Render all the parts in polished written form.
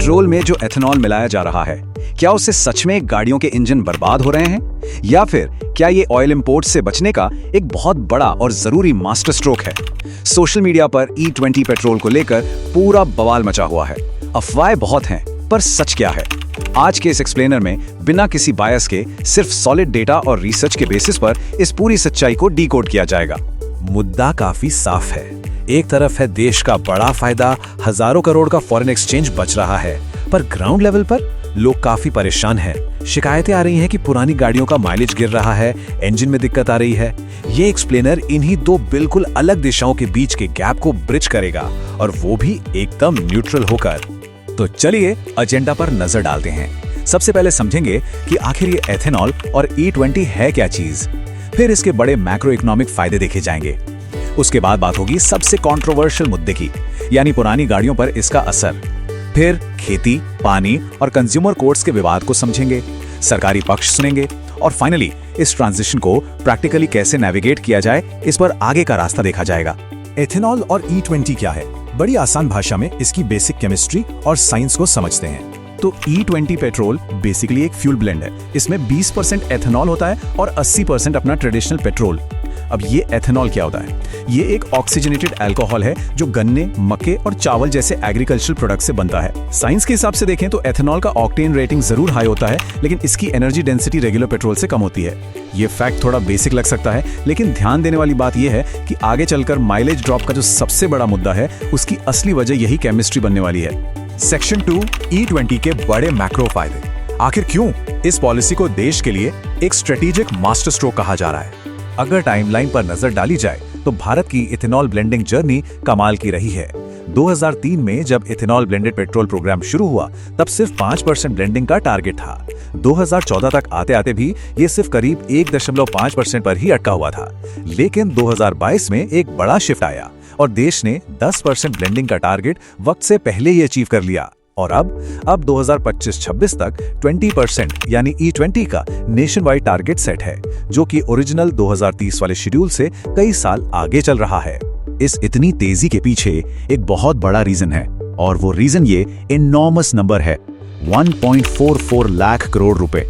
Petrol में जो ethanol मिलाया जा रहा है, क्या उससे सच में गाड़ियों के इंजन बर्बाद हो रहे हैं, या फिर क्या ये ऑयल इंपोर्ट से बचने का एक बहुत बड़ा और जरूरी मास्टर स्ट्रोक है? सोशल मीडिया पर E20 पेट्रोल को लेकर पूरा बवाल मचा हुआ है। अफवाहें बहुत हैं, पर सच क्या है? आज के इस एक्सप्लेनर में बिना किसी बायस के सिर्फ सॉलिड डेटा और रिसर्च के बेसिस पर इस पूरी सच्चाई को डीकोड किया जाएगा। मुद्दा काफी साफ है। एक तरफ है देश का बड़ा फायदा, हजारों करोड़ का फॉरेन एक्सचेंज बच रहा है, पर ग्राउंड लेवल पर लोग काफी परेशान हैं। शिकायतें आ रही हैं कि पुरानी गाड़ियों का माइलेज गिर रहा है, इंजन में दिक्कत आ रही है। ये एक्सप्लेनर इन्हीं दो बिल्कुल अलग दिशाओं के बीच के गैप को ब्रिज करेगा, और वो भी एकदम न्यूट्रल होकर। तो चलिए एजेंडा पर नजर डालते हैं। सबसे पहले समझेंगे कि आखिर ये एथेनॉल और E20 है क्या चीज। फिर इसके बड़े मैक्रो इकोनॉमिक फायदे देखे जाएंगे। उसके बाद बात होगी सबसे कंट्रोवर्शियल मुद्दे की, यानी पुरानी गाड़ियों पर इसका असर। फिर खेती, पानी और कंज्यूमर कोर्ट्स के विवाद को समझेंगे, सरकारी पक्ष सुनेंगे, और फाइनली इस ट्रांजिशन को प्रैक्टिकली कैसे नेविगेट किया जाए, इस पर आगे का रास्ता देखा जाएगा। एथेनॉल और E20 क्या है? बड़ी आसान भाषा में इसकी बेसिक केमिस्ट्री और साइंस को समझते हैं। तो E20 पेट्रोल बेसिकली एक फ्यूल ब्लेंड है। इसमें 20% एथेनॉल होता है और 80% अपना ट्रेडिशनल पेट्रोल। अब ये एथेनॉल क्या होता है? ये एक ऑक्सीजनेटेड अल्कोहल है जो गन्ने, मक्के और चावल जैसे एग्रीकल्चरल प्रोडक्ट से बनता है। साइंस के हिसाब से देखें तो एथेनॉल का ऑक्टेन रेटिंग जरूर हाई होता है, लेकिन इसकी एनर्जी डेंसिटी रेगुलर पेट्रोल से कम होती है। ये फैक्ट थोड़ा बेसिक लग सकता है, लेकिन ध्यान देने वाली बात यह है कि आगे चलकर माइलेज ड्रॉप का जो सबसे बड़ा मुद्दा है, उसकी असली वजह यही केमिस्ट्री बनने वाली है। सेक्शन 2 E20 के बड़े मैक्रो फायदे। आखिर क्यों इस पॉलिसी को देश के लिए एक स्ट्रेटेजिक मास्टर स्ट्रोक कहा जा रहा है? अगर टाइमलाइन पर नजर डाली जाए तो भारत की इथेनॉल ब्लेंडिंग जर्नी कमाल की रही है। 2003 में जब इथेनॉल ब्लेंडेड पेट्रोल प्रोग्राम शुरू हुआ, तब सिर्फ 5% ब्लेंडिंग का टारगेट था। 2014 तक आते आते भी ये सिर्फ करीब 1.5% पर ही अटका हुआ था। लेकिन 2022 में एक बड़ा शिफ्ट आया और देश ने 10% ब्लेंडिंग का टारगेट वक्त से पहले ही अचीव कर लिया। और अब 2025-26 तक 20% यानी E20 का नेशन वाइड टारगेट सेट है, जो कि ओरिजिनल 2030 वाले शेड्यूल से कई साल आगे चल रहा है। इस इतनी तेजी के पीछे एक बहुत बड़ा रीजन है, और वो रीजन ये इनॉर्मस नंबर है, 1.44 लाख करोड़ रुपए।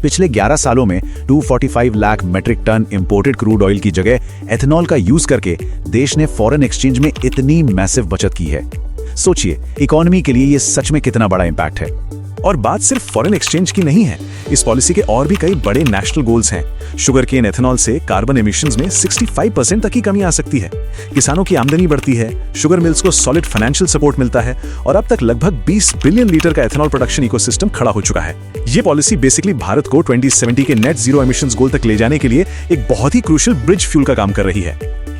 पिछले 11 सालों में 245 lakh metric ton imported crude oil की जगह एथेनॉल का यूज करके देश ने फॉरेन एक्सचेंज में इतनी मैसिव बचत की है। सोचिए, इकोनॉमी के लिए ये सच में कितना बड़ा इंपैक्ट है। और बात सिर्फ फॉरेन एक्सचेंज की नहीं है, इस पॉलिसी के और भी कई बड़े नेशनल गोल्स हैं। शुगर केन एथेनॉल से कार्बन एमिशंस में 65% तक की कमी आ सकती है। किसानों की आमदनी बढ़ती है, शुगर मिल्स को सॉलिड फाइनेंशियल सपोर्ट मिलता है, और अब तक लगभग 20 बिलियन लीटर का एथेनॉल प्रोडक्शन इकोसिस्टम खड़ा हो चुका है। ये पॉलिसी बेसिकली भारत को 2070 के नेट जीरो एमिशंस गोल तक ले जाने के लिए एक बहुत ही क्रूशियल ब्रिज फ्यूल का काम कर रही है।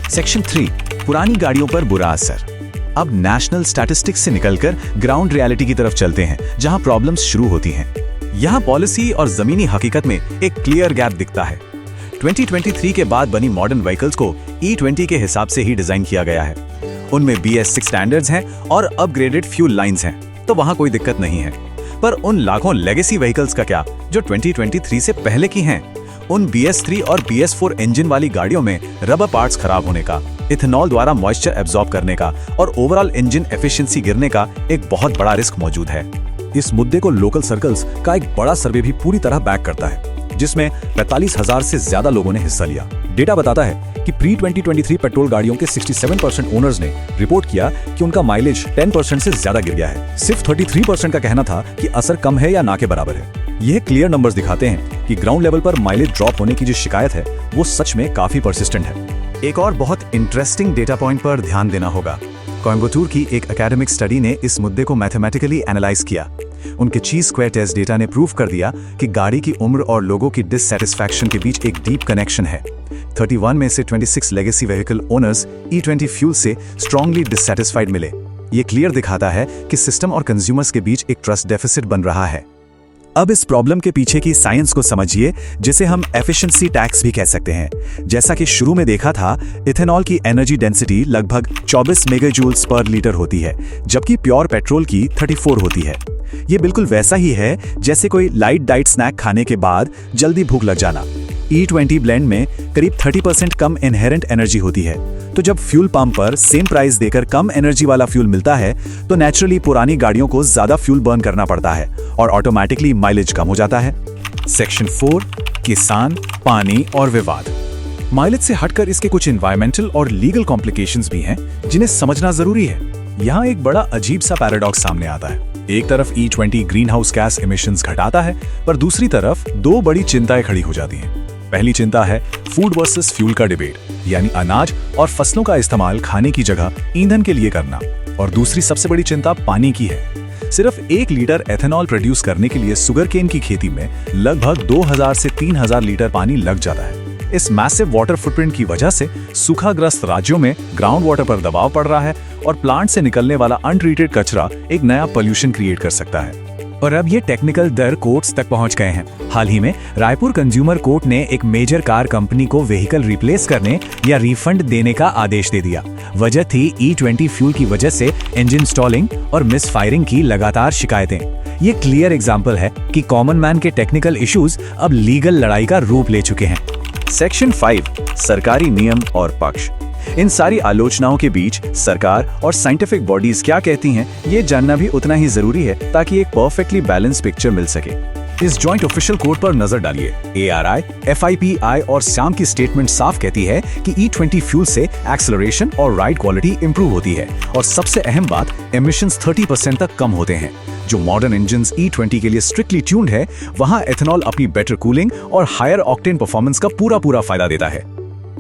सेक्शन 3, पुरानी गाड़ियों पर बुरा असर। अब नेशनल स्टैटिस्टिक्स से निकलकर ग्राउंड रियलिटी की तरफ चलते हैं, जहां प्रॉब्लम्स शुरू होती हैं। यहां पॉलिसी और जमीनी हकीकत में एक क्लियर गैप दिखता है। 2023 के बाद बनी मॉडर्न व्हीकल्स को E20 के हिसाब से ही डिजाइन किया गया है। उनमें BS6 स्टैंडर्ड्स हैं और अपग्रेडेड फ्यूल लाइंस हैं, तो वहां कोई दिक्कत नहीं है। पर उन लाखों लेगेसी व्हीकल्स का क्या जो 2023 से पहले की हैं? उन BS3 और BS4 इंजन वाली गाड़ियों में रबर पार्ट्स खराब होने का, इथेनॉल द्वारा मॉइस्चर एब्जॉर्ब करने का और ओवरऑल इंजन एफिशिएंसी गिरने का एक बहुत बड़ा रिस्क मौजूद है। इस मुद्दे को लोकल सर्कल्स का एक बड़ा सर्वे भी पूरी तरह बैक करता है, जिसमें 45,000 से ज्यादा लोगों ने हिस्सा लिया। डेटा बताता है कि प्री 2023 पेट्रोल गाड़ियों के 67% ओनर्स ने रिपोर्ट किया कि उनका माइलेज 10% से ज्यादा गिर गया है। सिर्फ 33% का कहना था कि असर कम है या ना के बराबर है। यह क्लियर नंबर्स दिखाते हैं कि ग्राउंड लेवल पर माइलेज ड्रॉप होने की जो शिकायत है, वो सच में काफी परसिस्टेंट है। एक और बहुत इंटरेस्टिंग डेटा पॉइंट पर ध्यान देना होगा। कोयम्बटूर की एक एकेडमिक स्टडी ने इस मुद्दे को मैथमेटिकली एनालाइज किया। उनके ची स्क्वायर टेस्ट डेटा ने प्रूव कर दिया कि गाड़ी की उम्र और लोगों की डिससैटिस्फैक्शन के बीच एक डीप कनेक्शन है। 31 में से 26 legacy vehicle owners E20 fuel से स्ट्रांगली डिससैटिस्फाइड मिले। ये क्लियर दिखाता है कि सिस्टम और कंज्यूमर्स के बीच एक ट्रस्ट डेफिसिट बन रहा है। अब इस प्रॉब्लम के पीछे की साइंस को समझिए, जिसे हम एफिशिएंसी टैक्स भी कह सकते हैं। जैसा कि शुरू में देखा था, इथेनॉल की एनर्जी डेंसिटी लगभग 24 मेगाजूल्स पर लीटर होती है, जबकि प्योर पेट्रोल की 34 होती है। ये बिल्कुल वैसा ही है जैसे कोई लाइट डाइट स्नैक खाने के बाद जल्दी भूख लग जाना। E20 ब्लेंड में करीब 30% कम इनहेरेंट एनर्जी होती है, तो जब फ्यूल पंप पर सेम प्राइस देकर कम एनर्जी वाला फ्यूल मिलता है तो नेचुरली पुरानी गाड़ियों को ज्यादा फ्यूल बर्न करना पड़ता है और ऑटोमेटिकली माइलेज कम हो जाता है। सेक्शन 4, किसान, पानी और विवाद। माइलेज से हटकर इसके कुछ एनवायरमेंटल और लीगल कॉम्प्लिकेशंस भी हैं जिन्हें समझना जरूरी है। यहाँ एक बड़ा अजीब सा पैराडॉक्स सामने आता है। एक तरफ E20 green house gas emissions घटाता है, पर दूसरी तरफ दो बड़ी चिंताएं खड़ी हो जाती हैं। पहली चिंता है फूड वर्सेस फ्यूल का डिबेट, यानी अनाज और फसलों का इस्तेमाल खाने की जगह ईंधन के लिए करना। और दूसरी सबसे बड़ी चिंता पानी की है। सिर्फ 1 लीटर एथेनॉल प्रोड्यूस करने के लिए शुगर केन की खेती में लगभग 2000 से 3000 लीटर पानी लग जाता है। इस मैसिव वाटर फुटप्रिंट की वजह से सूखाग्रस्त राज्यों में ग्राउंड वाटर पर दबाव पड़ रहा है और प्लांट से निकलने वाला अनट्रीटेड कचरा एक नया पोल्यूशन क्रिएट कर सकता है। और अब ये टेक्निकल दर कोर्ट्स तक पहुंच गए हैं। हाल ही में रायपुर कंज्यूमर कोर्ट ने एक मेजर कार कंपनी को व्हीकल रिप्लेस करने या रिफंड देने का आदेश दे दिया। वजह थी E20 फ्यूल की वजह से इंजन स्टॉलिंग और मिस फायरिंग की लगातार शिकायतें। ये क्लियर एग्जाम्पल है कि कॉमन मैन के टेक्निकल इश्यूज अब लीगल लड़ाई का रूप ले चुके हैं। सेक्शन 5, सरकारी नियम और पक्ष। इन सारी आलोचनाओं के बीच सरकार और साइंटिफिक बॉडीज क्या कहती हैं, ये जानना भी उतना ही जरूरी है ताकि एक परफेक्टली बैलेंस पिक्चर मिल सके। इस जॉइंट ऑफिशियल कोड पर नजर डालिए। ARI, FIPI और SAM की स्टेटमेंट साफ कहती है कि E20 फ्यूल से एक्सेलरेशन और राइड क्वालिटी इंप्रूव होती है और सबसे अहम बात, एमिशंस 30% तक कम होते हैं। जो मॉडर्न इंजन्स E20 के लिए स्ट्रिक्टली ट्यून्ड है, वहां एथेनॉल अपनी बेटर कूलिंग और हायर ऑक्टेन परफॉर्मेंस का पूरा फायदा देता है।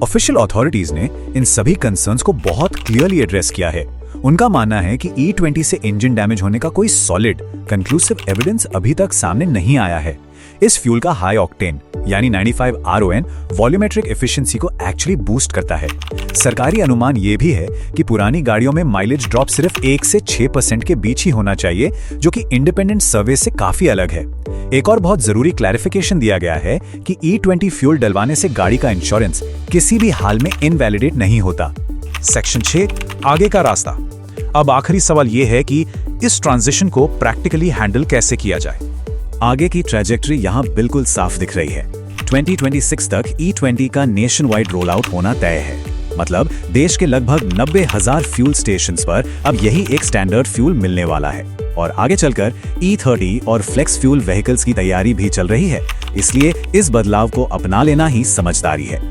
ऑफिशियल अथॉरिटीज ने इन सभी कंसर्न्स को बहुत क्लियरली एड्रेस किया है। उनका मानना है कि E20 से इंजन डैमेज होने का कोई सॉलिड कंक्लूसिव एविडेंस अभी तक सामने नहीं आया है। इस फ्यूल का हाई ऑक्टेन यानी 95 RON वॉल्यूमेट्रिक एफिशिएंसी को एक्चुअली बूस्ट करता है। सरकारी अनुमान ये भी है कि पुरानी गाड़ियों में माइलेज ड्रॉप सिर्फ 1 से 6% के बीच ही होना चाहिए, जो कि इंडिपेंडेंट सर्वे से काफी अलग है। एक और बहुत जरूरी क्लैरिफिकेशन दिया गया है कि E20 फ्यूल डलवाने से गाड़ी का इंश्योरेंस किसी भी हाल में इनवैलिडेट नहीं होता। सेक्शन 6, आगे का रास्ता। अब आखिरी सवाल ये है कि इस ट्रांजिशन को प्रैक्टिकली हैंडल कैसे किया जाए। आगे की ट्रैजेक्टरी यहाँ बिल्कुल साफ दिख रही है। 2026 तक E20 का नेशन वाइड रोल आउट होना तय है। मतलब देश के लगभग 90,000 फ्यूल स्टेशंस पर अब यही एक स्टैंडर्ड फ्यूल मिलने वाला है। और आगे चलकर E30 और फ्लेक्स फ्यूल व्हीकल्स की तैयारी भी चल रही है। इसलिए इस बदलाव को अपना लेना ही समझदारी है।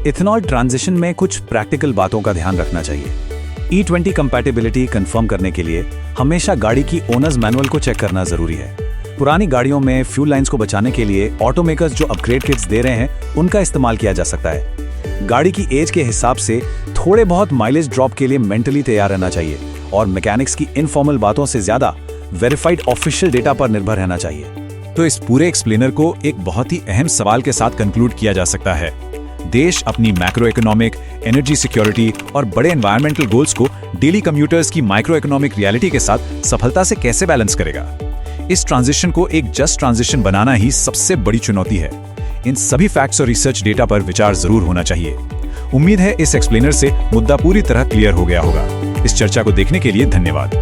इथेनॉल ट्रांजिशन में कुछ प्रैक्टिकल बातों का ध्यान रखना चाहिए। E20 कंपैटिबिलिटी कंफर्म करने के लिए हमेशा गाड़ी की ओनर्स मैनुअल को चेक करना जरूरी है। पुरानी गाड़ियों में फ्यूल लाइंस को बचाने के लिए ऑटोमेकर्स जो अपग्रेड किट्स दे रहे हैं, उनका इस्तेमाल किया जा सकता है। गाड़ी की एज के हिसाब से थोड़े बहुत माइलेज ड्रॉप के लिए मेंटली तैयार रहना चाहिए और मैकेनिक्स की इनफॉर्मल बातों से ज्यादा वेरीफाइड ऑफिशियल डेटा पर निर्भर रहना चाहिए। तो इस पूरे एक्सप्लेनर को एक बहुत ही अहम सवाल के साथ कंक्लूड किया जा सकता है। देश अपनी मैक्रो इकोनॉमिक, एनर्जी सिक्योरिटी और बड़े एनवायरमेंटल गोल्स को डेली कम्यूटर्स की माइक्रो इकोनॉमिक रियलिटी के साथ सफलता से कैसे बैलेंस करेगा। इस ट्रांजिशन को एक जस्ट ट्रांजिशन बनाना ही सबसे बड़ी चुनौती है। इन सभी फैक्ट्स और रिसर्च डेटा पर विचार जरूर होना चाहिए। उम्मीद है इस एक्सप्लेनर से मुद्दा पूरी तरह क्लियर हो गया होगा। इस चर्चा को देखने के लिए धन्यवाद।